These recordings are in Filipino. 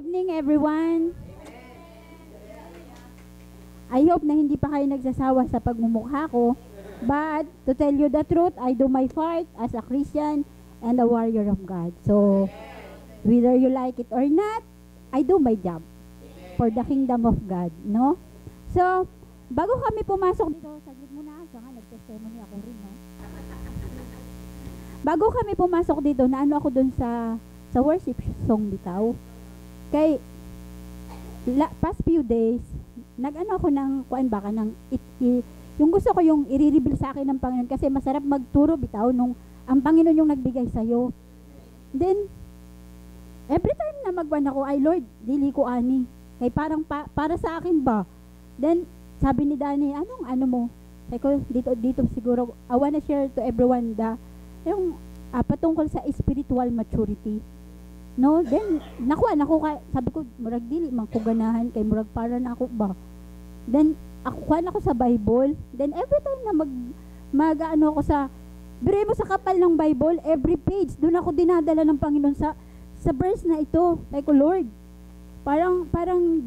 evening, everyone. I hope na hindi pa kayo nagsasawa sa pagmumukha ko. But, to tell you the truth, I do my part as a Christian and a warrior of God. So, whether you like it or not, I do my job for the kingdom of God, no? So, bago kami pumasok dito, saglit muna, saka nag-testimony ako rin, no? Bago kami pumasok dito, naano ako dun sa worship song bitaw. Kay, past few days, nag-ano ako ng, kuan baka, yung gusto ko yung i-reveal sa akin ng Panginoon kasi masarap magturo bitaw nung ang Panginoon yung nagbigay sa'yo. Then, every time na magwan ako, ay Lord, dili ko ani. Kay parang para sa akin ba? Then, sabi ni Danny, ano mo? Sabi ko, dito siguro, I wanna share to everyone yung patungkol sa spiritual maturity. No? Then, nakuha sabi ko, murag dili, magkuganahan, kay murag para na ako ba? Then, ako sa Bible. Then, every time na mag-ano ako biro mo sa kapal ng Bible, every page, doon ako dinadala ng Panginoon sa verse na ito. Like, Lord, parang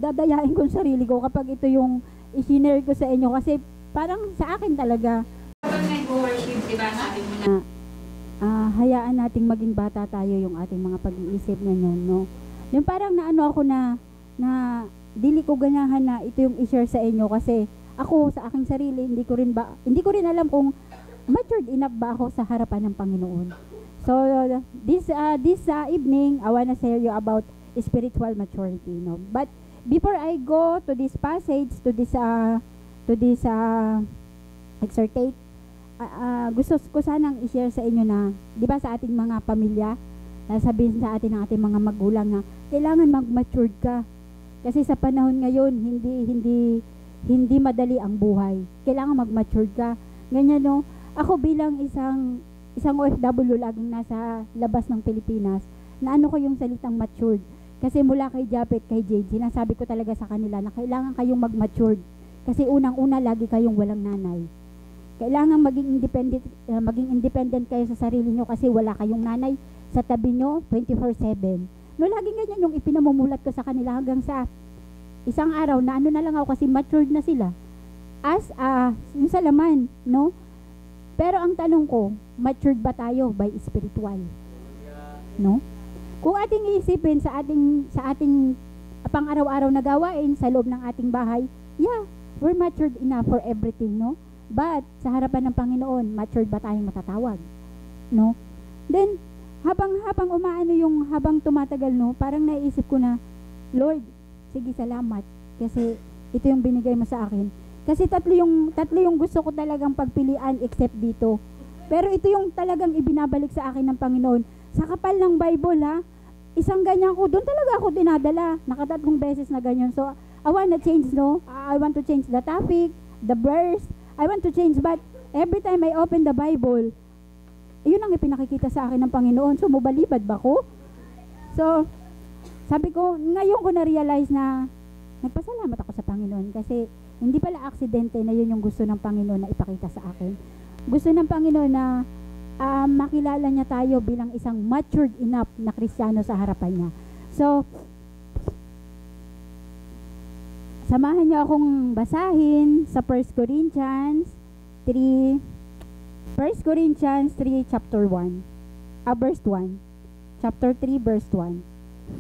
dadayain ko sa sarili ko kapag ito yung i-share ko sa inyo. Kasi, parang sa akin talaga. Kapag nag-worship, diba, sabi mo na, hayaan nating maging bata tayo yung ating mga pag-iisip na yun, no? Yung parang naano ako na dili ko ganahan na ito yung i-share sa inyo kasi ako sa aking sarili hindi ko rin alam kung matured enough ba ako sa harapan ng Panginoon. So this evening I wanna share you about spiritual maturity, no? But before I go to this passage, to this exhortate, gusto ko sanang i-share sa inyo na, di ba sa ating mga pamilya, sabihin sa atin ng ating mga magulang na kailangan mag-matured ka. Kasi sa panahon ngayon, hindi madali ang buhay. Kailangan mag-matured ka. Ganyan, no? Ako bilang isang OFW laging nasa labas ng Pilipinas, na ano ko yung salitang matured. Kasi mula kay Japet, kay Jade, sinasabi ko talaga sa kanila na kailangan kayong mag-matured. Kasi unang-una, lagi kayong walang nanay. Kailangan maging independent kayo sa sarili nyo kasi wala kayong nanay sa tabi nyo 24/7. No, laging ganyan yung ipinamumulat ko sa kanila hanggang sa isang araw na ano na lang ako kasi matured na sila. Yung sa laman, no? Pero ang tanong ko, matured ba tayo by spiritual? No? Kung ating iisipin sa ating pang-araw-araw na gawain sa loob ng ating bahay, yeah, we're matured enough for everything, no? But, sa harapan ng Panginoon, matured ba tayong matatawag? No? Then, habang tumatagal, no, parang naisip ko na, Lord, sige, salamat. Kasi, ito yung binigay mo sa akin. Kasi tatlo yung gusto ko talagang pagpilian except dito. Pero ito yung talagang ibinabalik sa akin ng Panginoon. Sa kapal ng Bible, ha, isang ganyan ko, doon talaga ako dinadala. Nakatatlong beses na ganyan. So, I want to change the topic, the verse, I want to change, but every time I open the Bible, yun ang ipinakikita sa akin ng Panginoon. So, mubalibad ba ko? So, sabi ko, ngayon ko na-realize na nagpasalamat ako sa Panginoon kasi hindi pala aksidente na yun yung gusto ng Panginoon na ipakita sa akin. Gusto ng Panginoon na makilala niya tayo bilang isang matured enough na Kristiyano sa harapan niya. So, samahan niyo akong basahin sa 1 Corinthians 3, chapter 1. Verse 1. Chapter 3, verse 1.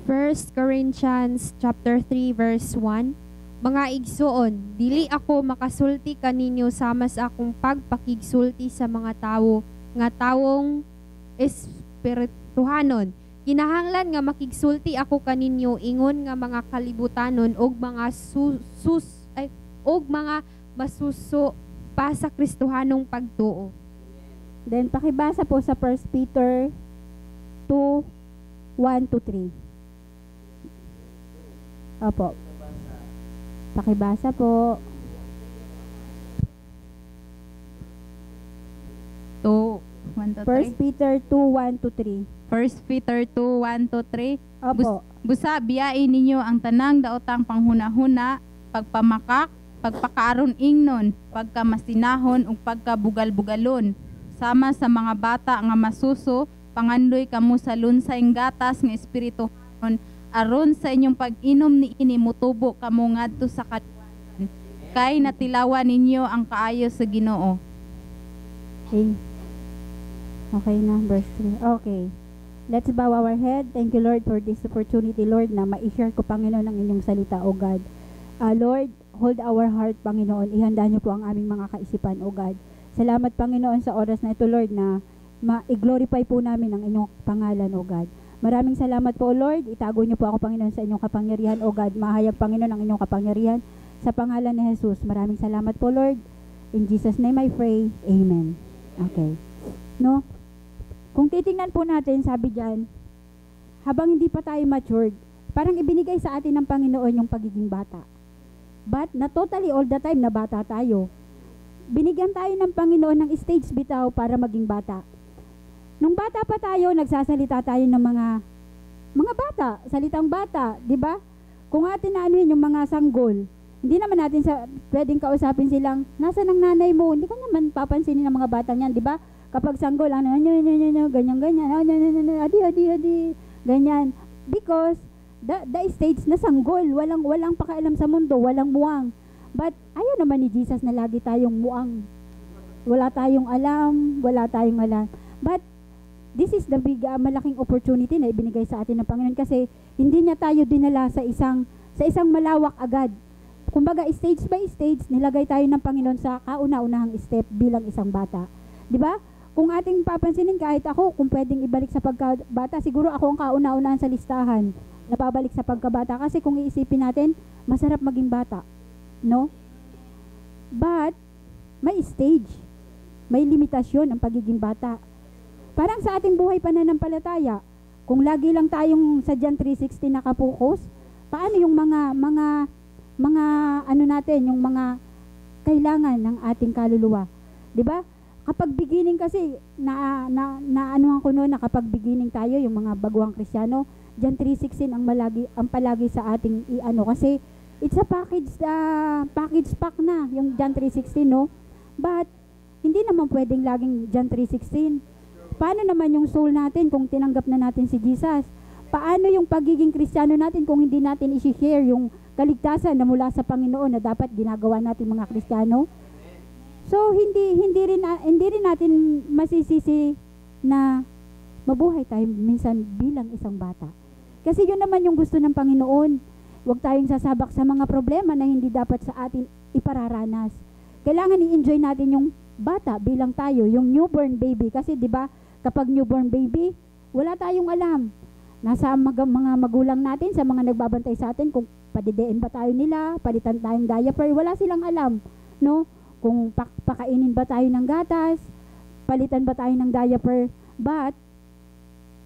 1 Corinthians chapter 3, verse 1. Mga igsoon, dili ako makasulti kaninyo sama sa akong pagpakigsulti sa mga tawo, nga tawong espirituhanon. Kinahanglan nga makigsulti ako kaninyo ingon nga mga kalibutanon og mga mga masuso pa sa Kristohanong pagtuo. Then pakibasa po sa 1 Peter 2:1-3. Opo. Pakibasa po. 1 Peter 2:1-3. 1 Peter 2:1-3. Opo. Busa biyain ninyo ang tanang daotang panghuna-huna, pagpamakak, pagpakaaron ingnon, pagkamasinahon ug pagkabugal-bugalon, sama sa mga bata nga masuso, pangandoy kamo sa lunsayng gatas nga espiritu aron sa inyong pag-inom ni ini mutubo kamo ngadto sa kaliwatan, kay natilawan ninyo ang kaayo sa Ginoo. Okay. Okay na, verse 3. Okay. Let's bow our head. Thank you, Lord, for this opportunity, Lord, na ma-share ko, Panginoon, ang inyong salita, O God. Lord, hold our heart, Panginoon. Ihanda niyo po ang aming mga kaisipan, O God. Salamat, Panginoon, sa oras na ito, Lord, na i-glorify po namin ang inyong pangalan, O God. Maraming salamat po, Lord. Itago niyo po ako, Panginoon, sa inyong kapangyarihan, O God. Mahayag, Panginoon, ang inyong kapangyarihan sa pangalan ni Jesus. Maraming salamat po, Lord. In Jesus' name I pray. Amen. Okay. No? Kung titingnan po natin, sabi diyan, habang hindi pa tayo matured, parang ibinigay sa atin ng Panginoon yung pagiging bata. But not totally all the time na bata tayo. Binigyan tayo ng Panginoon ng stage bitaw para maging bata. Nung bata pa tayo, nagsasalita tayo ng mga bata, salitang bata, di ba? Kung atin na ano yun, yung mga sanggol, hindi naman natin pwedeng kausapin silang, nasa ng nanay mo, hindi ka naman papansinin ng mga batang yan, di ba? Kapag sanggol, ganyan, adi, ganyan. Because, the stage na sanggol, walang pakialam sa mundo, walang muwang. But, ayaw naman ni Jesus na lagi tayong muwang. Wala tayong alam. But, this is the big, malaking opportunity na ibinigay sa atin ng Panginoon kasi hindi niya tayo dinala sa isang malawak agad. Kumbaga, stage by stage, nilagay tayo ng Panginoon sa kauna-unahang step bilang isang bata. Di ba? Kung ating papansinin, kahit ako, kung pwedeng ibalik sa pagkabata, siguro ako ang kauna-unahan sa listahan na pabalik sa pagkabata. Kasi kung iisipin natin, masarap maging bata. No? But, may stage. May limitasyon ang pagiging bata. Parang sa ating buhay pananampalataya, kung lagi lang tayong sa John 3:16 nakapokus, paano yung mga ano natin, yung mga kailangan ng ating kaluluwa? 'Di ba? Kapag beginning kasi anuhan ko noon na kapag beginning tayo yung mga baguhang Kristiyano, John 3:16 ang palagi sa ating kasi it's a package pack na yung John 3:16, no? But hindi naman pwedeng laging John 3:16. Paano naman yung soul natin kung tinanggap na natin si Jesus? Paano yung pagiging Kristiyano natin kung hindi natin i-share yung kaligtasan na mula sa Panginoon na dapat ginagawa natin mga Kristiyano? So hindi rin natin masisisi na mabuhay tayo minsan bilang isang bata. Kasi yun naman yung gusto ng Panginoon. Huwag tayong sasabak sa mga problema na hindi dapat sa atin ipararanas. Kailangan i-enjoy natin yung bata bilang tayo, yung newborn baby. Kasi 'di ba, kapag newborn baby, wala tayong alam. Nasa mga magulang natin, sa mga nagbabantay sa atin, kung padidein ba tayo nila, palitan tayong diaper, wala silang alam, no? Kung pakainin ba tayo ng gatas, palitan ba tayo ng diaper, but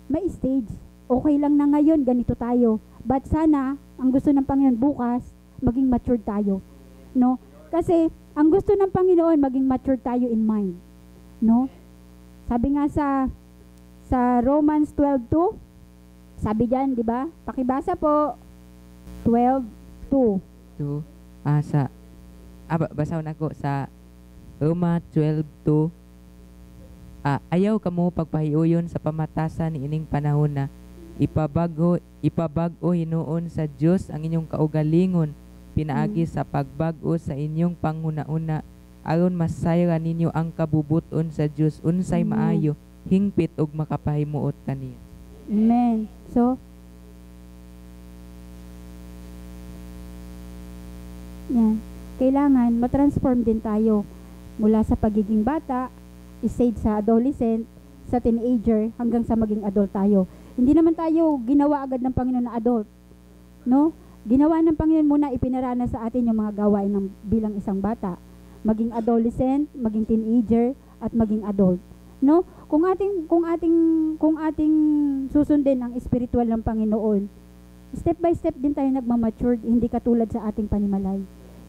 may stage. Okay lang na ngayon, ganito tayo. But sana, ang gusto ng Panginoon bukas, maging matured tayo, no? Kasi ang gusto ng Panginoon, maging matured tayo in mind, no? Sabi nga sa Romans 12:2, sabi diyan, 'di ba? Pakibasa po. 12:2. Basaw na ko sa Roma 12:2. Ayaw kamo pagpahiuyon sa pamatasan ni ining panahon na ipabago hinuon sa Dios ang inyong kaugalingon pinaagi sa pagbago sa inyong panghuna-una aron masayra ninyo ang kabubuton sa Dios unsay maayo hingpit ug makapahimuot kaniya. Amen. So, yan. Kailangan matransform din tayo mula sa pagiging bata, stage sa adolescent, sa teenager, hanggang sa maging adult tayo. Hindi naman tayo ginawa agad ng Panginoon na adult. No? Ginawa ng Panginoon muna, ipinarana sa atin yung mga gawain ng bilang isang bata. Maging adolescent, maging teenager, at maging adult. No? Kung ating susundin ang spiritual ng Panginoon, step by step din tayo nagmamature, hindi katulad sa ating panimalay.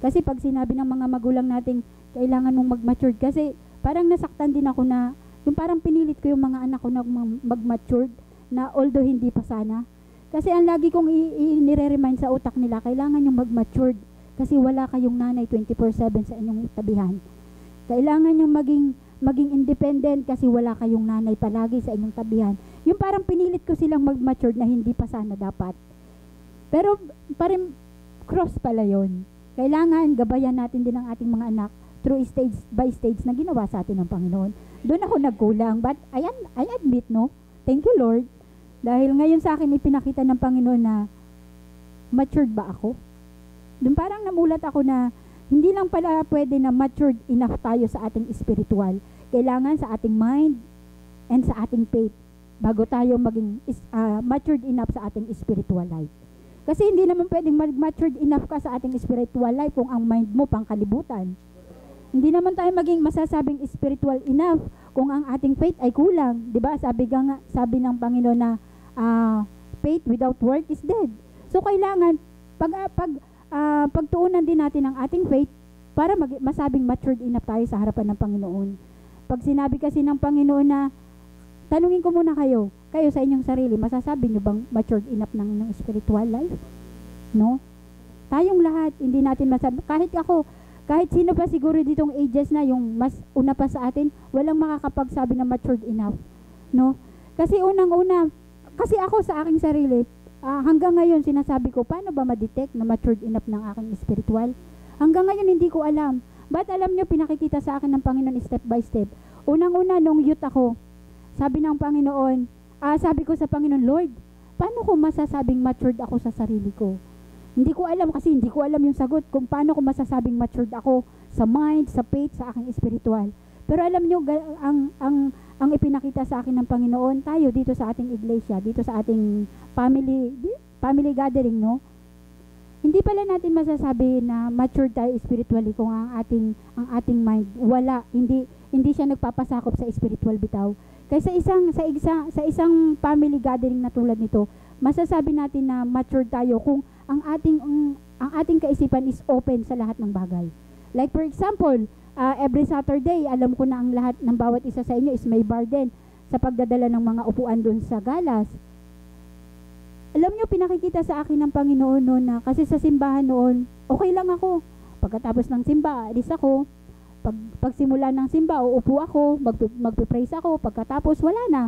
Kasi pag sinabi ng mga magulang nating kailangan mong mag-mature, kasi parang nasaktan din ako na, yung parang pinilit ko yung mga anak ko na mag-mature, na although hindi pa sana. Kasi ang lagi kong nire-remind sa utak nila, kailangan yung mag-mature, kasi wala kayong nanay 24/7 sa inyong tabihan. Kailangan yung maging independent kasi wala kayong nanay palagi sa inyong tabihan. Yung parang pinilit ko silang mag-mature na hindi pa sana dapat. Pero parang cross pala yon. Kailangan gabayan natin din ang ating mga anak through stage by stage na ginawa sa atin ng Panginoon. Doon ako nagkulang, but I admit, no, thank you Lord, dahil ngayon sa akin ipinakita ng Panginoon na matured ba ako? Doon parang namulat ako na hindi lang pala pwede na matured enough tayo sa ating spiritual. Kailangan sa ating mind and sa ating faith bago tayo maging matured enough sa ating spiritual life. Kasi hindi naman pwedeng matured enough ka sa ating spiritual life kung ang mind mo pang kalibutan. Hindi naman tayo maging masasabing spiritual enough kung ang ating faith ay kulang. 'Di ba? Sabi ng Panginoon na faith without work is dead. So kailangan pagtuunan din natin ang ating faith para masabing matured enough tayo sa harapan ng Panginoon. Pag sinabi kasi ng Panginoon na tanungin ko muna kayo sa inyong sarili, masasabi nyo bang matured enough ng inyong spiritual life? No? Tayong lahat, hindi natin masabi. Kahit sino pa siguro ditong ages na, yung mas una pa sa atin, walang makakapagsabi na matured enough. No? Kasi kasi ako sa aking sarili, hanggang ngayon sinasabi ko, paano ba ma-detect na matured enough ng aking spiritual? Hanggang ngayon hindi ko alam. But alam nyo, pinakikita sa akin ng Panginoon step by step. Unang-una, nung youth ako, sabi ko sa Panginoon, Lord, paano ko masasabing matured ako sa sarili ko? Hindi ko alam kasi hindi ko alam yung sagot kung paano ko masasabing matured ako sa mind, sa faith, sa aking spiritual. Pero alam nyo, ang ipinakita sa akin ng Panginoon, tayo dito sa ating iglesia, dito sa ating family gathering, no? Hindi pala natin masasabi na matured tayo spiritually kung ang ating mind wala, hindi siya nagpapasakop sa spiritual bitaw. Kaya sa isang family gathering na tulad nito, masasabi natin na matured tayo kung ang ating kaisipan is open sa lahat ng bagay. Like for example, every Saturday, alam ko na ang lahat ng bawat isa sa inyo is may burden sa pagdadala ng mga upuan doon sa galas. Alam nyo, pinakikita sa akin ng Panginoon noon na kasi sa simbahan noon, okay lang ako. Pagkatapos ng simba, alis ako. Pagsimula ng simba, uupo ako, magpipraise ako, pagkatapos wala na.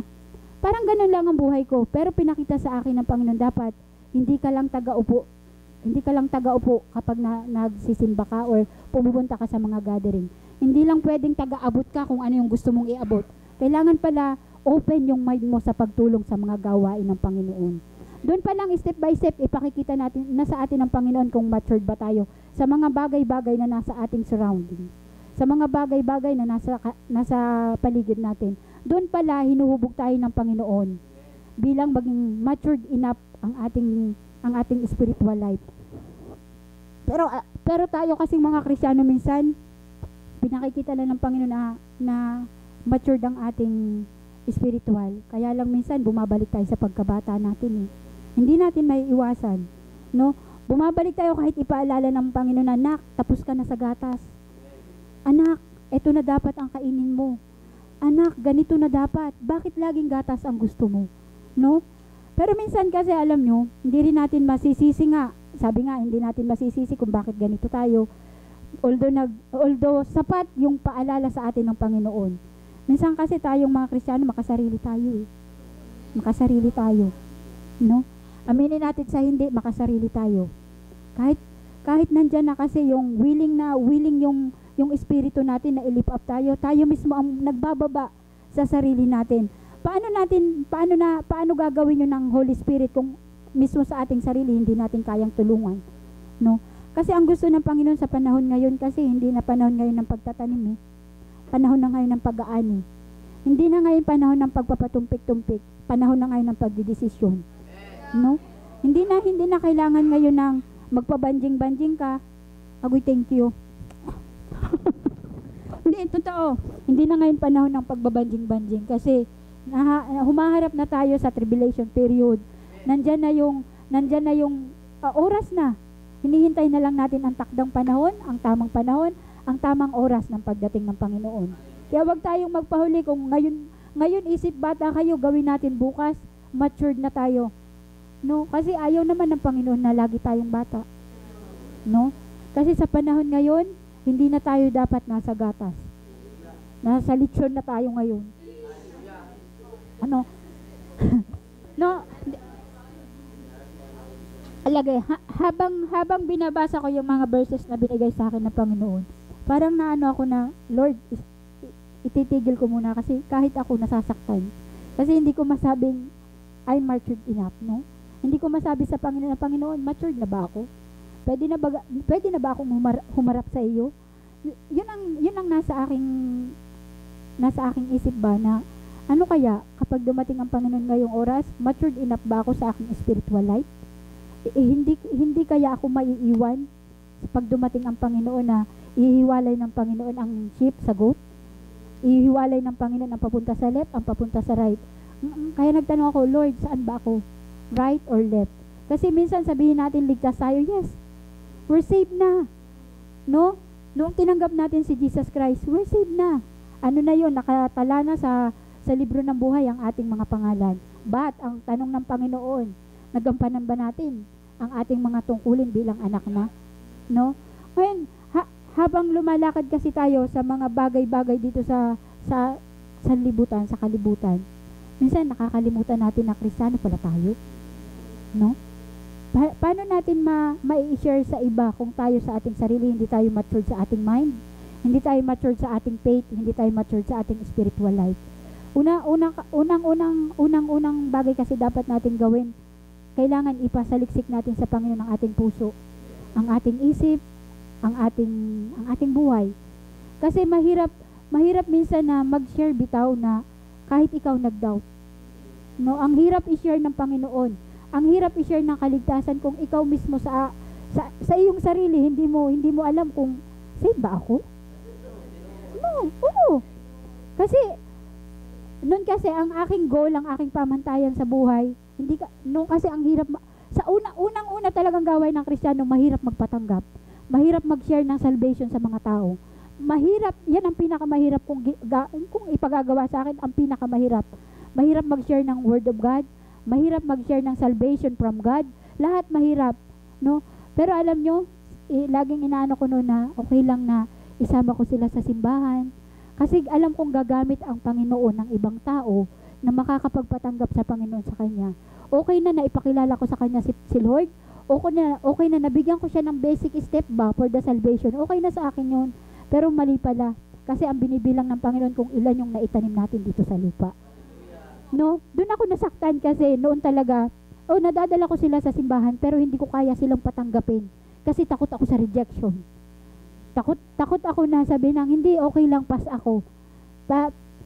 Parang ganun lang ang buhay ko. Pero pinakita sa akin ng Panginoon, dapat hindi ka lang taga-upo kapag nagsisimba ka or pumupunta ka sa mga gathering. Hindi lang pwedeng taga-abot ka kung ano yung gusto mong iabot. Kailangan pala open yung mind mo sa pagtulong sa mga gawain ng Panginoon. Doon pa lang step by step ipakikita natin na sa atin ng Panginoon kung matured ba tayo sa mga bagay-bagay na nasa ating surroundings. Sa mga bagay-bagay na nasa paligid natin. Doon pala hinuhubog tayo ng Panginoon bilang maging matured enough ang ating spiritual life. Pero tayo kasing mga Kristiyano minsan pinakikita lang ng Panginoon na matured ang ating spiritual. Kaya lang minsan bumabalik tayo sa pagkabata natin eh. Hindi natin may iwasan, no? Bumabalik tayo kahit ipaalala ng Panginoon na, anak, tapos ka na sa gatas. Anak, eto na dapat ang kainin mo. Anak, ganito na dapat. Bakit laging gatas ang gusto mo? No? Pero minsan kasi alam nyo, hindi rin natin masisisi nga. Sabi nga, hindi natin masisisi kung bakit ganito tayo. Although sapat yung paalala sa atin ng Panginoon. Minsan kasi tayong mga Kristiyano, makasarili tayo eh. Makasarili tayo. No? Aminin natin sa hindi, makasarili tayo. Kahit nandyan na kasi yung willing yung espiritu natin na i-lift up tayo mismo ang nagbababa sa sarili natin. Paano gagawin yun ng Holy Spirit kung mismo sa ating sarili hindi natin kayang tulungan, no? Kasi ang gusto ng Panginoon sa panahon ngayon kasi hindi na panahon ngayon ng pagtatanim eh. Panahon na ngayon ng pag-aani. Hindi na ngayon panahon ng pagpapatumpik-tumpik. Panahon na ngayon ng pagdidesisyon. No? Hindi na kailangan ngayon ng magpabanjing-banjing ka. Agoy, thank you. Hindi, totoo. Hindi na ngayon panahon ng pagbabanjing-banjing kasi humaharap na tayo sa tribulation period. Nandyan na yung oras na. Hinihintay na lang natin ang takdang panahon, ang tamang oras ng pagdating ng Panginoon. Kaya wag tayong magpahuli kung ngayon isip bata kayo, gawin natin bukas, matured na tayo. No? Kasi ayaw naman ng Panginoon na lagi tayong bata. No? Kasi sa panahon ngayon, hindi na tayo dapat nasa gatas. Nasa lechon na tayo ngayon. Ano? No? alagay, habang binabasa ko yung mga verses na binigay sa akin ng Panginoon, parang naano ako na, Lord, ititigil ko muna kasi kahit ako nasasaktan. Kasi hindi ko masabing I'm matured enough, no? Hindi ko masabi sa Panginoon, matured na ba ako? Pwede na ba akong humarap sa iyo? Yun ang nasa aking isip ba na ano kaya kapag dumating ang Panginoon ngayong oras, matured enough ba ako sa aking spiritual life? Hindi kaya ako maiiwan pag dumating ang Panginoon na ihiwalay ng Panginoon ang sheep sa goat? Ihiwalay ng Panginoon ang papunta sa left, ang papunta sa right. Kaya nagtanong ako, Lord, saan ba ako? Right or left? Kasi minsan sabihin natin ligtas tayo, yes. We're saved na. No? Noong tinanggap natin si Jesus Christ, we're saved na. Ano na yun? Nakatala na sa libro ng buhay ang ating mga pangalan. But, ang tanong ng Panginoon, nagampanan ba natin ang ating mga tungkulin bilang anak na? No? Ngayon, habang lumalakad kasi tayo sa mga bagay-bagay dito sa libutan, sa kalibutan, minsan nakakalimutan natin na Kristiyano pala tayo. No? Paano natin ma-share sa iba kung tayo sa ating sarili, hindi tayo matured sa ating mind, hindi tayo matured sa ating faith, hindi tayo matured sa ating spiritual life. Unang bagay kasi dapat natin gawin, kailangan ipasaliksik natin sa Panginoon ang ating puso, ang ating isip, ang ating buhay. Kasi mahirap minsan na mag-share bitaw na kahit ikaw nag-doubt. No, ang hirap i-share ng Panginoon. Ang hirap i-share ng kaligtasan kung ikaw mismo sa iyong sarili hindi mo alam kung saved ba ako? No, oo. Kasi noon kasi ang aking goal, ang aking pamantayan sa buhay, kasi ang hirap sa unang-una talagang gawain ng Kristiyano, mahirap magpatanggap. Mahirap mag-share ng salvation sa mga tao. Mahirap, yan ang pinakamahirap kung ipagagawa sa akin, ang pinakamahirap. Mahirap mag-share ng Word of God, mahirap mag-share ng salvation from God, lahat mahirap, no? Pero alam nyo, laging inaano ko noon na okay lang na isama ko sila sa simbahan, kasi alam kong gagamit ang Panginoon ng ibang tao na makakapagpatanggap sa Panginoon sa Kanya. Okay na ipakilala ko sa Kanya si Lord, okay na nabigyan ko siya ng basic step ba for the salvation, okay na sa akin yun. Pero mali pala, kasi ang binibilang ng Panginoon kung ilan yung naitanim natin dito sa lupa. No, doon ako nasaktan kasi noon talaga, nadadala ko sila sa simbahan pero hindi ko kaya silang patanggapin kasi takot ako sa rejection. Takot ako na sabi nang hindi, okay lang, pas ako.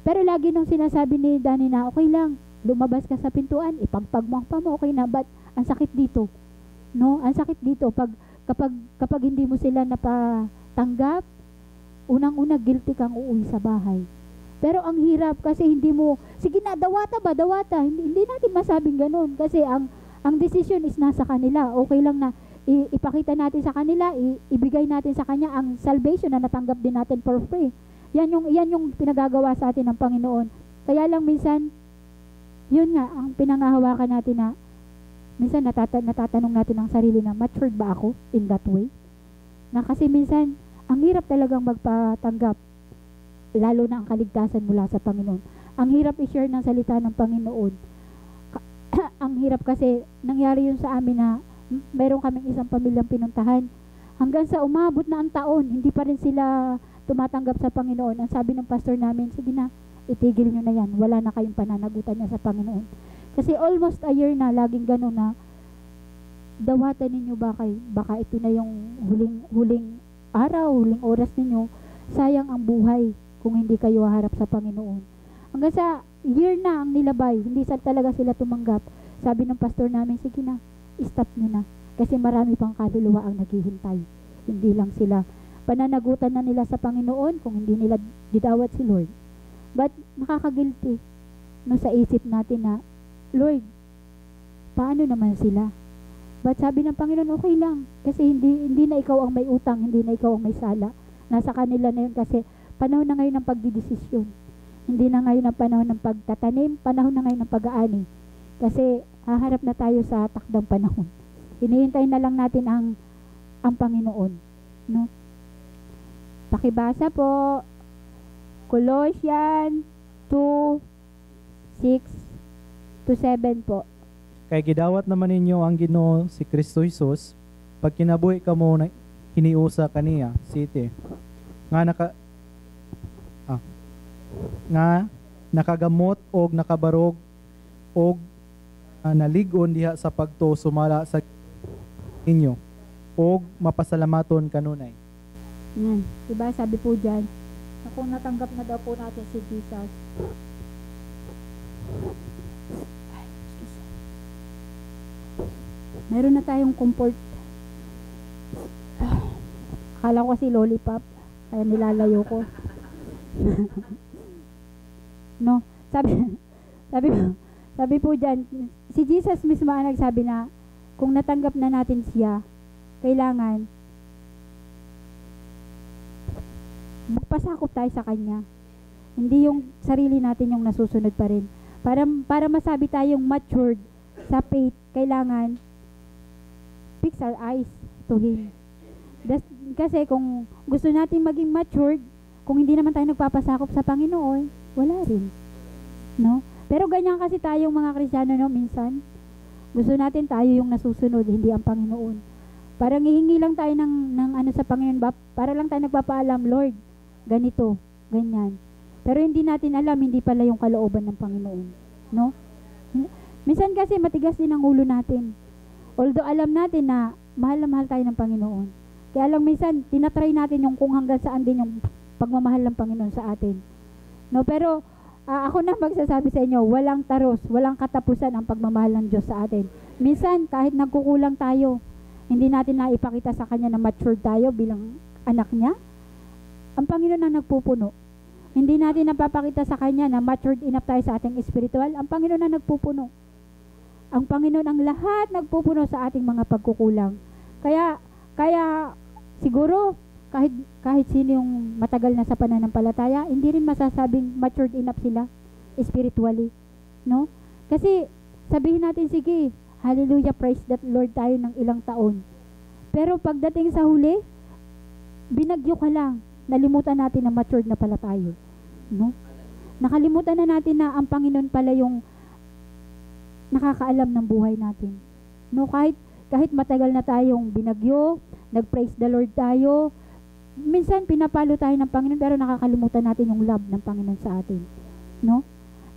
Pero lagi nung sinasabi ni Danny na okay lang, lumabas ka sa pintuan, ipagpagmang pa mo, okay na, but ang sakit dito. No, ang sakit dito kapag hindi mo sila napatanggap, unang-una guilty kang uuwi sa bahay. Pero ang hirap kasi hindi mo, sige na, dawata. Hindi natin masabing ganun kasi ang decision is nasa kanila. Okay lang na ipakita natin sa kanila, ibigay natin sa kanya ang salvation na natanggap din natin for free. Yan yung pinagagawa sa atin ng Panginoon. Kaya lang minsan, yun nga, ang pinangahawakan natin na minsan natatanong natin ang sarili na matured ba ako in that way? Na kasi minsan, ang hirap talagang magpatanggap, lalo na ang kaligtasan mula sa Panginoon. Ang hirap i-share ng salita ng Panginoon. Ang hirap kasi, nangyari yun sa amin na meron kaming isang pamilyang pinuntahan. Hanggang sa umabot na ang taon, hindi pa rin sila tumatanggap sa Panginoon. Ang sabi ng pastor namin, sige na, itigil nyo na yan. Wala na kayong pananagutan niya sa Panginoon. Kasi almost a year na, laging gano'n na, dawatan ninyo baka ito na yung huling araw, huling oras ninyo, sayang ang buhay kung hindi kayo haharap sa Panginoon. Hanggang sa year na ang nilabay, hindi talaga sila tumanggap. Sabi ng pastor namin, sige na, stop nyo na. Kasi marami pang kaluluwa ang naghihintay. Hindi lang sila. Pananagutan na nila sa Panginoon kung hindi nila didawat si Lord. But nakakagilty no, sa isip natin na, Lord, paano naman sila? But sabi ng Panginoon, okay lang. Kasi hindi na ikaw ang may utang, hindi na ikaw ang may sala. Nasa kanila na yun kasi panahon na ngayon ng pagdidesisyon. Hindi na ngayon ang panahon ng pagtatanim, panahon na ngayon ng pag-aani. Kasi haharap na tayo sa takdang panahon. Hinihintay na lang natin ang Panginoon. No? Pakibasa po, Colossians 2:6-7 po. Kay gidawat naman ninyo ang Ginoo si Kristo Jesus, pag kinabuhi ka mo na hiniusa kaniya, city. Nga nakagamot og nakabarog og naligon diha sa pagto sumala sa inyo og mapasalamaton kanunay. Yan. Diba sabi po dyan, na kung natanggap na daw po natin si Jesus, meron na tayong comfort. Akala ko si lollipop, kaya nilalayo ko. No, sabi po dyan, si Jesus mismo ang nagsabi na kung natanggap na natin siya, kailangan magpasakop tayo sa Kanya. Hindi yung sarili natin yung nasusunod pa rin. Para masabi tayong matured sa faith, kailangan fix our eyes to Him. Kasi kung gusto natin maging matured, kung hindi naman tayo nagpapasakop sa Panginoon, wala rin. No? Pero ganyan kasi tayong mga Kristiyano, no, minsan. Gusto natin tayo yung nasusunod, hindi ang Panginoon. Parang hihingi lang tayo ng ano sa Panginoon, para lang tayo nagpapaalam, Lord, ganito, ganyan. Pero hindi natin alam, hindi pala yung kalooban ng Panginoon. No? Minsan kasi matigas din ang ulo natin. Although alam natin na mahal na mahal tayo ng Panginoon. Kaya lang minsan, tinatry natin yung kung hanggang saan din yung pagmamahal ng Panginoon sa atin. No, pero ako na magsasabi sa inyo, walang taros, walang katapusan ang pagmamahal ng Diyos sa atin. Minsan, kahit nagkukulang tayo, hindi natin na ipakita sa Kanya na matured tayo bilang anak niya, ang Panginoon ang nagpupuno. Hindi natin napapakita sa Kanya na matured enough tayo sa ating spiritual, ang Panginoon ang nagpupuno. Ang Panginoon ang lahat nagpupuno sa ating mga pagkukulang. Kaya siguro, kahit sino yung matagal na sa pananampalataya, hindi rin masasabing matured enough sila spiritually. No? Kasi, sabihin natin, sige, hallelujah, praise that Lord tayo ng ilang taon. Pero pagdating sa huli, binagyo ka lang, nalimutan natin na matured na pala tayo. No? Nakalimutan na natin na ang Panginoon pala yung nakakaalam ng buhay natin. No? Kahit matagal na tayong binagyo, nag-praise the Lord tayo, minsan pinapalo tayo ng Panginoon pero nakakalimutan natin yung love ng Panginoon sa atin. No?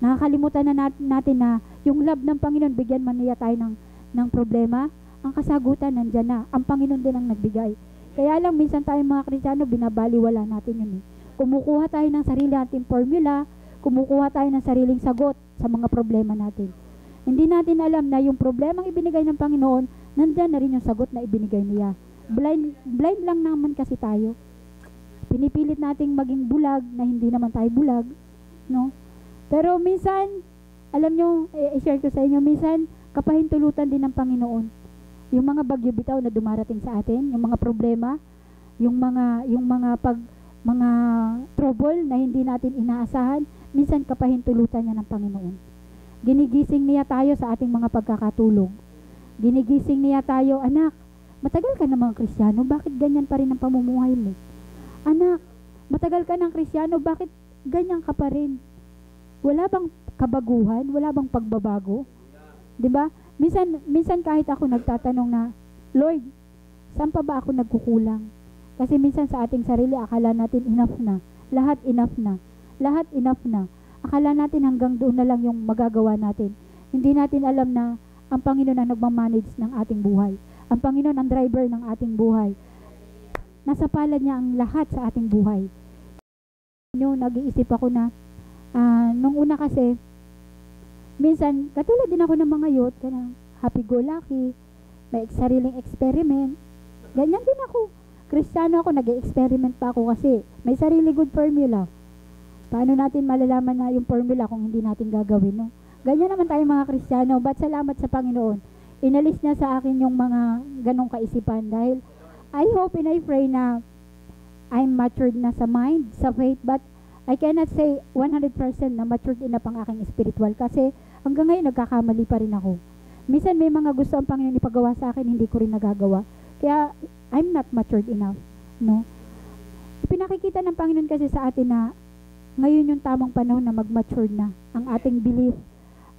Nakakalimutan na natin na yung love ng Panginoon, bigyan man niya tayo ng problema, ang kasagutan nandyan na. Ang Panginoon din ang nagbigay. Kaya lang minsan tayong mga Kristiyano, binabaliwala natin yun. Kumukuha tayo ng sarili nating formula, kumukuha tayo ng sariling sagot sa mga problema natin. Hindi natin alam na yung problemang ibinigay ng Panginoon, nandyan na rin yung sagot na ibinigay niya. Blind lang naman kasi tayo. Pinipilit nating maging bulag na hindi naman tayo bulag, no? Pero minsan, alam nyo, i-share ko sa inyo, minsan kapahintulutan din ng Panginoon. Yung mga bagyo bitaw na dumarating sa atin, yung mga problema, yung mga trouble na hindi natin inaasahan, minsan kapahintulutan niya ng Panginoon. Ginigising niya tayo sa ating mga pagkakatulog. Ginigising niya tayo, anak, matagal ka na mga Kristiyano, bakit ganyan pa rin ang pamumuhay mo? Anak, matagal ka ng Kristiyano, bakit ganyan ka pa rin? Wala bang kabaguhan? Wala bang pagbabago? 'Di ba? Minsan kahit ako nagtatanong na, Lord, saan pa ba ako nagkukulang? Kasi minsan sa ating sarili, akala natin enough na. Lahat enough na. Lahat enough na. Akala natin hanggang doon na lang yung magagawa natin. Hindi natin alam na ang Panginoon ang nagmamanage ng ating buhay. Ang Panginoon ang driver ng ating buhay. Nasa palad niya ang lahat sa ating buhay. Nag-iisip ako na, nung una kasi, minsan, katulad din ako ng mga youth, happy-go-lucky, may sariling experiment. Ganyan din ako. Kristiyano ako, nag-experiment pa ako kasi may sarili good formula. Paano natin malalaman na yung formula kung hindi natin gagawin, no? Ganyan naman tayo mga Kristiyano, but salamat sa Panginoon. Inalis niya sa akin yung mga ganong kaisipan dahil I hope and I pray na I'm matured na sa mind, sa faith, but I cannot say 100% na matured enough ang aking spiritual kasi hanggang ngayon nagkakamali pa rin ako. Minsan may mga gusto ang Panginoon ipagawa sa akin, hindi ko rin nagagawa. Kaya I'm not matured enough, no? Pinakikita ng Panginoon kasi sa atin na ngayon yung tamang panahon na mag-mature na ang ating belief,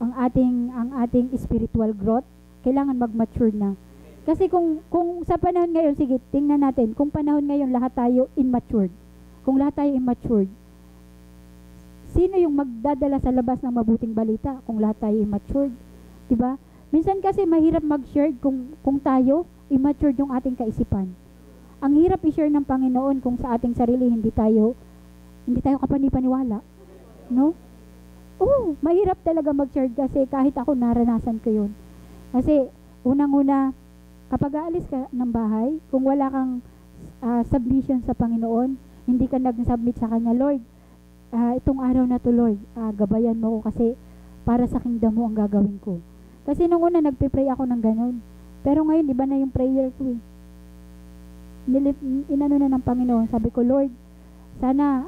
ang ating spiritual growth, kailangan mag-mature na. Kasi kung sa panahon ngayon, sige, tingnan natin, kung panahon ngayon lahat tayo immature. Kung lahat tayo immature, sino yung magdadala sa labas ng mabuting balita kung lahat tayo immature? Diba? Minsan kasi mahirap mag-share kung tayo immature yung ating kaisipan. Ang hirap i-share ng Panginoon kung sa ating sarili hindi tayo kapanipaniwala. No? Oo, mahirap talaga mag-share kasi kahit ako naranasan ko yun. Kasi unang-una, kapag aalis ka ng bahay, kung wala kang submission sa Panginoon, hindi ka nag-submit sa Kanya, Lord, itong araw na to, Lord, gabayan mo ko kasi para sa kingdom mo ang gagawin ko. Kasi nung una, nagpe-pray ako ng ganun. Pero ngayon, iba na yung prayer ko eh. Inano na ng Panginoon, sabi ko, Lord, sana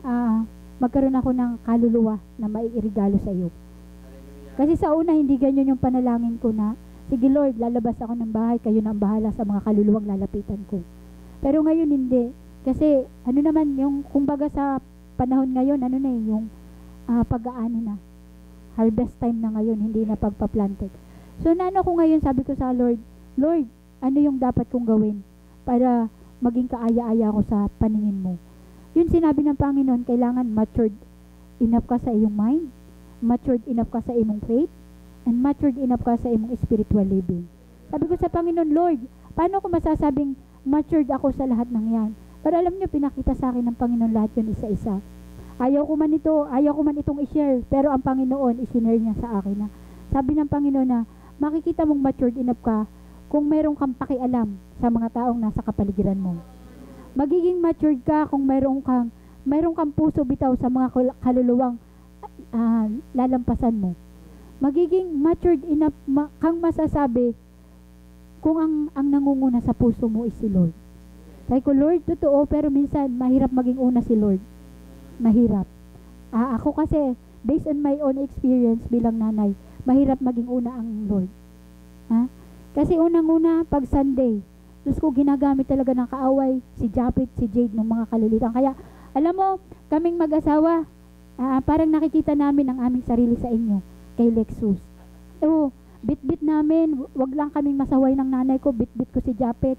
magkaroon ako ng kaluluwa na maiirigalo sa iyo. Kasi sa una, hindi ganyan yung panalangin ko na, sige Lord, lalabas ako ng bahay, kayo na ang bahala sa mga kaluluwang lalapitan ko. Pero ngayon hindi. Kasi ano naman, yung kumbaga sa panahon ngayon, ano na yung pag-aani na. Harvest time na ngayon, hindi na pagpa-planted. So naano ko ngayon, sabi ko sa Lord, Lord, ano yung dapat kong gawin para maging kaaya-aya ako sa paningin mo? Yun sinabi ng Panginoon, kailangan matured enough ka sa iyong mind, matured enough ka sa iyong faith, and matured enough ka sa iyong spiritual living. Sabi ko sa Panginoon, Lord, paano ko masasabing matured ako sa lahat ng yan? Pero alam niyo, pinakita sa akin ng Panginoon lahat yun isa-isa. Ayaw ko man itong i-share, pero ang Panginoon, i-share niya sa akin na. Sabi ng Panginoon na, makikita mong matured enough ka kung meron kang pakialam sa mga taong nasa kapaligiran mo. Magiging matured ka kung meron kang puso bitaw sa mga kaluluwang lalampasan mo. Magiging matured enough kang masasabi kung ang nangunguna sa puso mo is si Lord. Sabi ko, Lord, totoo, pero minsan mahirap maging una si Lord. Mahirap. Ako kasi, based on my own experience bilang nanay, mahirap maging una ang Lord. Kasi unang-una, pag Sunday, Diyos ko, ginagamit talaga ng kaaway, si Japet, si Jade, ng mga kalilitan. Kaya, alam mo, kaming mag-asawa, parang nakikita namin ang aming sarili sa inyo, kay Lexus. Bit-bit namin, wag lang kaming masaway ng nanay ko, bit-bit ko si Japet.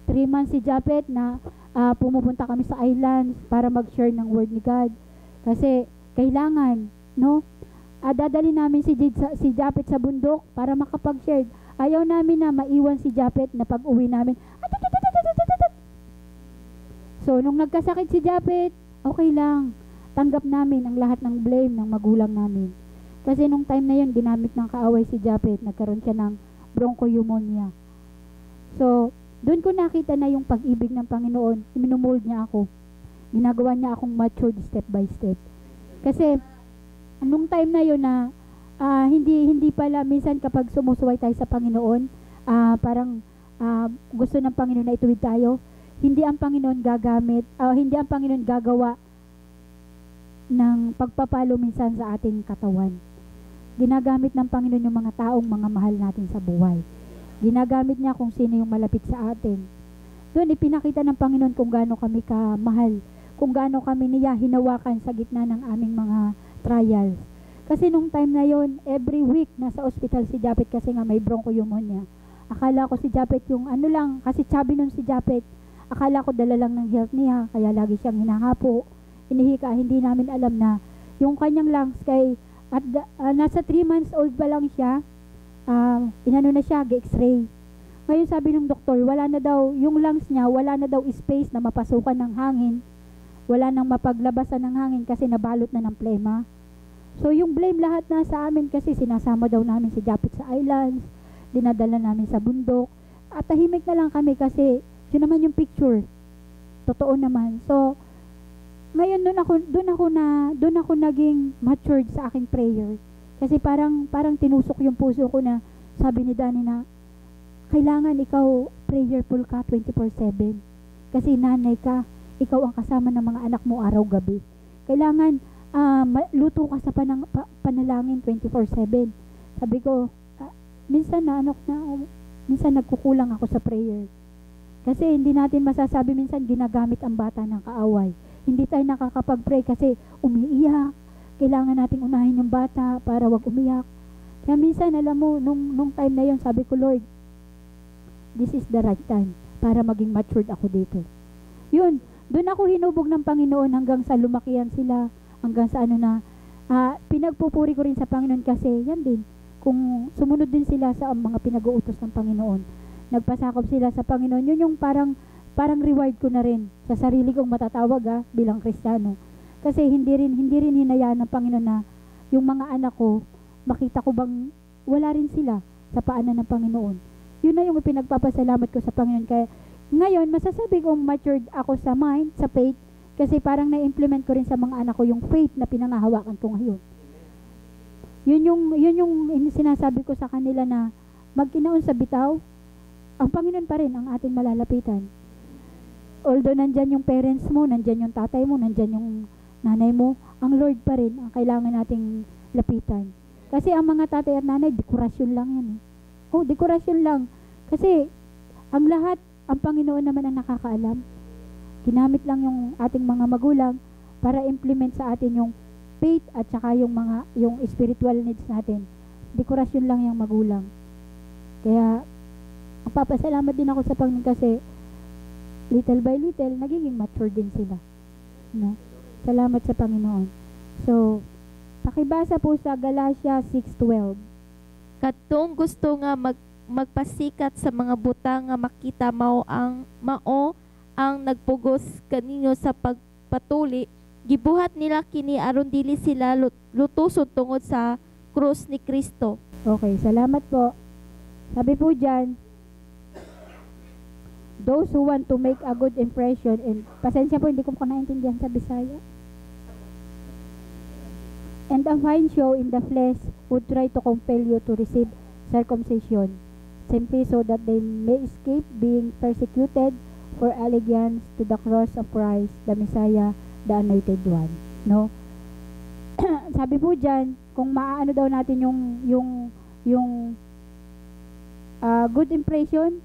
3 months si Japet na pumupunta kami sa islands para mag-share ng word ni God. Kasi, kailangan, no? Dadali namin si Japet sa bundok para makapag-share. Ayaw namin na maiwan si Japet na pag-uwi namin. So, nung nagkasakit si Japet, okay lang. Tanggap namin ang lahat ng blame ng magulang namin. Kasi nung time na yun, ginamit ng kaaway si Japet. Nagkaroon siya ng bronchopneumonia. So, doon ko nakita na yung pag-ibig ng Panginoon. Minumuld niya ako. Ginagawa niya akong matured step by step. Kasi, nung time na yun na hindi pala minsan kapag sumusuway tayo sa Panginoon, parang gusto ng Panginoon na ituwid tayo, hindi ang Panginoon hindi ang Panginoon gagawa ng pagpapalo minsan sa ating katawan. Ginagamit ng Panginoon yung mga taong mga mahal natin sa buhay. Ginagamit niya kung sino yung malapit sa atin. Doon ipinakita ng Panginoon kung gaano kami kamahal, kung gaano kami niya hinawakan sa gitna ng aming mga trials. Kasi nung time na yon, every week nasa ospital si Japet kasi nga may bronchopneumonia. Akala ko si Japet yung kasi chubby nun si Japet. Akala ko dala lang ng health niya, kaya lagi siyang hinahapo, hinihika. Hindi namin alam na yung kanyang lungs nasa 3 months old pa lang siya, inano na siya, x-ray. Ngayon sabi ng doktor, wala na daw, yung lungs niya, wala na daw space na mapasukan ng hangin. Wala nang mapaglabasan ng hangin kasi nabalot na ng plema. So, yung blame lahat na sa amin kasi sinasama daw namin si Japet sa islands, dinadala namin sa bundok, at tahimik na lang kami kasi yun naman yung picture. Totoo naman. So, ngayon doon ako naging matured sa aking prayer. Kasi parang tinusok yung puso ko na sabi ni Danny na kailangan ikaw prayerful ka 24/7. Kasi nanay ka, ikaw ang kasama ng mga anak mo araw-gabi. Kailangan luto ka sa panalangin 24/7. Sabi ko, minsan nagkukulang ako sa prayer. Kasi hindi natin masasabi minsan ginagamit ang bata ng kaaway. Hindi tayo nakakapag-pray kasi umiiyak. Kailangan nating unahin yung bata para wag umiyak. Kaya minsan, alam mo, nung time na yon sabi ko, Lord, this is the right time para maging matured ako dito. Yun, doon ako hinubog ng Panginoon hanggang sa lumakihan sila, hanggang sa ano na, pinagpupuri ko rin sa Panginoon kasi, yan din, kung sumunod din sila sa mga pinag-uutos ng Panginoon, nagpasakop sila sa Panginoon, yun yung parang reward ko na rin sa sarili kong matatawag bilang Kristiyano. Kasi hindi rin hinayaan ng Panginoon na yung mga anak ko, makita ko bang wala rin sila sa paanan ng Panginoon. Yun na yung pinagpapasalamat ko sa Panginoon. Kaya ngayon, masasabi kong matured ako sa mind, sa faith, kasi parang na-implement ko rin sa mga anak ko yung faith na pinangahawakan ko ngayon. Yun yung sinasabi ko sa kanila na magkinaon sa bitaw, ang Panginoon pa rin ang ating malalapitan. Although nandyan yung parents mo, nandyan yung tatay mo, nandyan yung nanay mo, ang Lord pa rin ang kailangan nating lapitan. Kasi ang mga tatay at nanay, dekorasyon lang yan. Dekorasyon lang. Kasi ang lahat, ang Panginoon naman ang nakakaalam. Ginamit lang yung ating mga magulang para implement sa atin yung faith at saka yung spiritual needs natin. Dekorasyon lang yung magulang. Kaya papasalamat din ako sa Panginoon kasi little by little nagiging mature din sila. No? Salamat sa Panginoon. So, pakibasa po sa Galatia 6:12. Kadtong gusto nga magpasikat sa mga buta nga makita mao ang nagpugos kaninyo sa pagpatuli, gibuhat nila kini aron dili sila lutuson tungod sa krus ni Kristo. Okay, salamat po. Sabi po dyan, those who want to make a good impression, and pasensya po, hindi ko naintindihan sa Bisaya, and a fine show in the flesh would try to compel you to receive circumcision, simply so that they may escape being persecuted for allegiance to the cross of Christ, the Messiah, the Anointed One. No? Sabi po dyan, kung maaano daw natin yung good impression,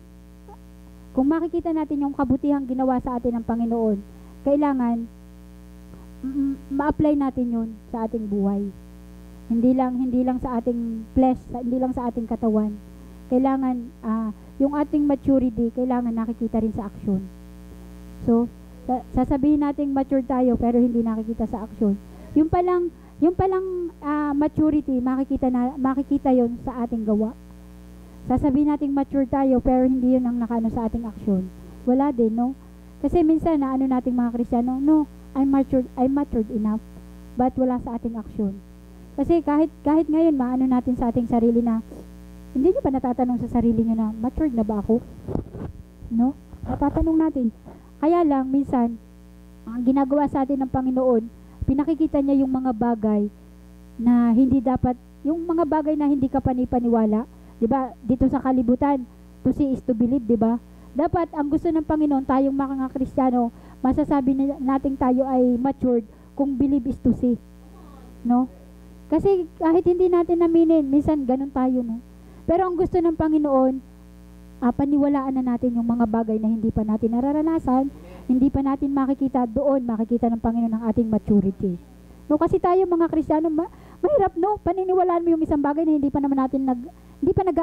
kung makikita natin yung kabutihang ginawa sa atin ng Panginoon, kailangan ma-apply natin yun sa ating buhay. Hindi lang sa ating flesh, hindi lang sa ating katawan. Kailangan yung ating maturity, kailangan nakikita rin sa aksyon. So, sasabihin nating mature tayo pero hindi nakikita sa aksyon. Yung palang maturity, makikita yon sa ating gawa. Sasabihin nating mature tayo pero hindi yun ang nakaano sa ating aksyon. Wala din, no? Kasi minsan naano nating mga Kristiyano, no, I'm matured enough, but wala sa ating aksyon. Kasi kahit ngayon maano natin sa ating sarili na hindi nyo ba natatanong sa sarili nyo na matured na ba ako? No? Natatanong natin. Kaya lang minsan ang ginagawa sa atin ng Panginoon, pinakikita niya yung mga bagay na hindi dapat, yung mga bagay na hindi ka panipaniwala. 'Di ba? Dito sa kalibutan, to see is to believe, 'di ba? Dapat ang gusto ng Panginoon, tayong mga Kristiyano, masasabi nating tayo ay matured kung believe is to see. No? Kasi kahit hindi natin naminin, minsan ganun tayo, no? Pero ang gusto ng Panginoon, paniwalaan na natin yung mga bagay na hindi pa natin nararanasan, hindi pa natin makikita doon, makikita ng Panginoon ang ating maturity. No, kasi tayo mga Kristiyano, mahirap, no? Paniniwalaan mo yung isang bagay na hindi pa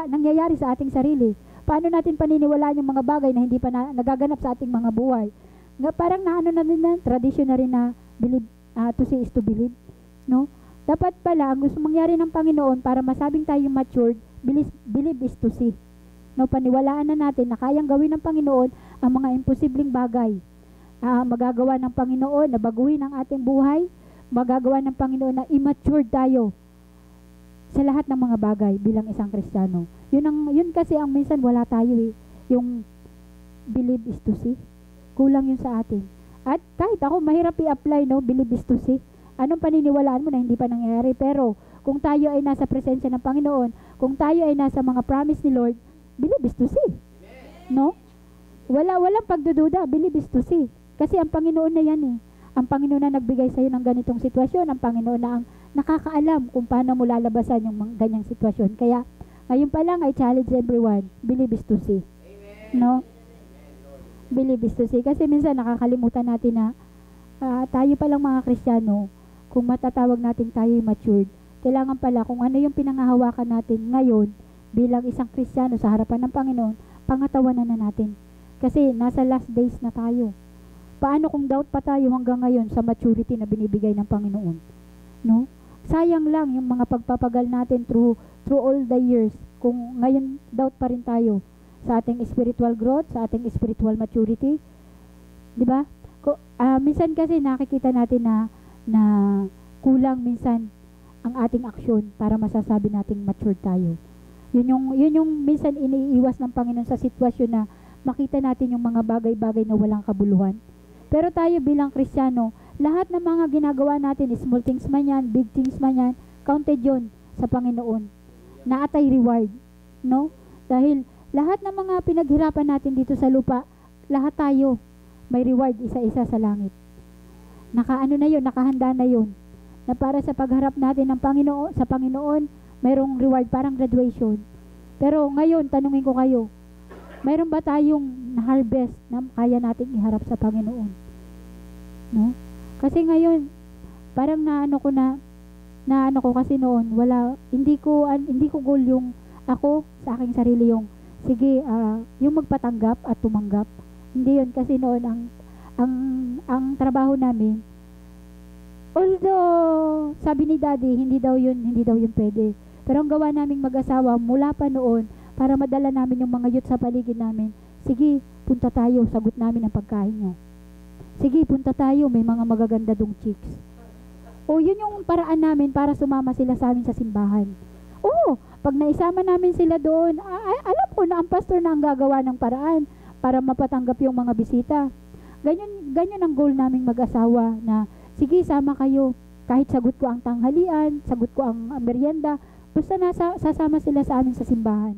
nangyayari sa ating sarili. Paano natin paniniwalaan yung mga bagay na hindi pa nagaganap sa ating mga buhay? Parang naano na din na, tradition na rin na believe, to see is to believe. No? Dapat pala, ang gusto mangyari ng Panginoon para masabing tayo matured, believe is to see. No, paniwalaan na natin na kayang gawin ng Panginoon ang mga imposibleng bagay. Magagawa ng Panginoon na baguhin ang ating buhay, magagawa ng Panginoon na immature tayo sa lahat ng mga bagay bilang isang Kristiyano. Yun kasi ang minsan wala tayo yung believe is to see. Kulang yun sa atin. At kahit ako, mahirap i-apply, no, believe is to see. Anong paniniwalaan mo na hindi pa nangyayari? Pero kung tayo ay nasa presensya ng Panginoon, kung tayo ay nasa mga promise ni Lord, believe is to see. No? Walang pagdududa, believe is to see. Kasi ang Panginoon na yan Ang Panginoon na nagbigay sa iyo ng ganitong sitwasyon, ang Panginoon na ang nakakaalam kung paano mo lalabasan yung ganyang sitwasyon. Kaya ngayon pa lang, I challenge everyone, believe is to see. No? Believe is to see. Kasi minsan nakakalimutan natin na tayo palang mga Kristiyano, kung matatawag natin tayo matured, kailangan pala kung ano yung pinangahawakan natin ngayon bilang isang Kristiyano sa harapan ng Panginoon, pangatawanan na natin. Kasi nasa last days na tayo. Paano kung doubt pa tayo hanggang ngayon sa maturity na binibigay ng Panginoon? No? Sayang lang yung mga pagpapagal natin through all the years kung ngayon doubt pa rin tayo sa ating spiritual growth, sa ating spiritual maturity. 'Di ba? Minsan kasi nakikita natin na kulang minsan ang ating aksyon para masasabi nating mature tayo. Yun yung minsan iniiwas ng Panginoon sa sitwasyon na makita natin yung mga bagay-bagay na walang kabuluhan. Pero tayo bilang Kristiyano, lahat ng mga ginagawa natin, small things man yan, big things man yan, counted yun sa Panginoon. Na atay reward. No? Dahil lahat ng mga pinaghirapan natin dito sa lupa, lahat tayo may reward isa-isa sa langit. Nakaano na yun, nakahanda na yun. Na para sa pagharap natin ng Panginoon, sa Panginoon, mayroong reward, parang graduation. Pero ngayon, tanungin ko kayo, mayroon ba tayong na-harvest na kaya nating iharap sa Panginoon? No? Kasi ngayon, parang naano ko kasi noon, hindi ko goal yung ako sa aking sarili yung, sige, yung magpatanggap at tumanggap. Hindi yun, kasi noon, ang trabaho namin, although, sabi ni Daddy, hindi daw yun pwede. Pero ang gawa naming mag-asawa, mula pa noon, para madala namin yung mga youth sa paligid namin, sige, punta tayo, sagot namin ang pagkain nyo. Sige, punta tayo, may mga magaganda dong chicks. O, yun yung paraan namin para sumama sila sa amin sa simbahan. Oo, pag naisama namin sila doon, alam ko na ang pastor na ang gagawa ng paraan para mapatanggap yung mga bisita. Ganyan ang goal naming mag-asawa na, sige, sama kayo. Kahit sagot ko ang tanghalian, sagot ko ang merienda, basta sasama sila sa amin sa simbahan.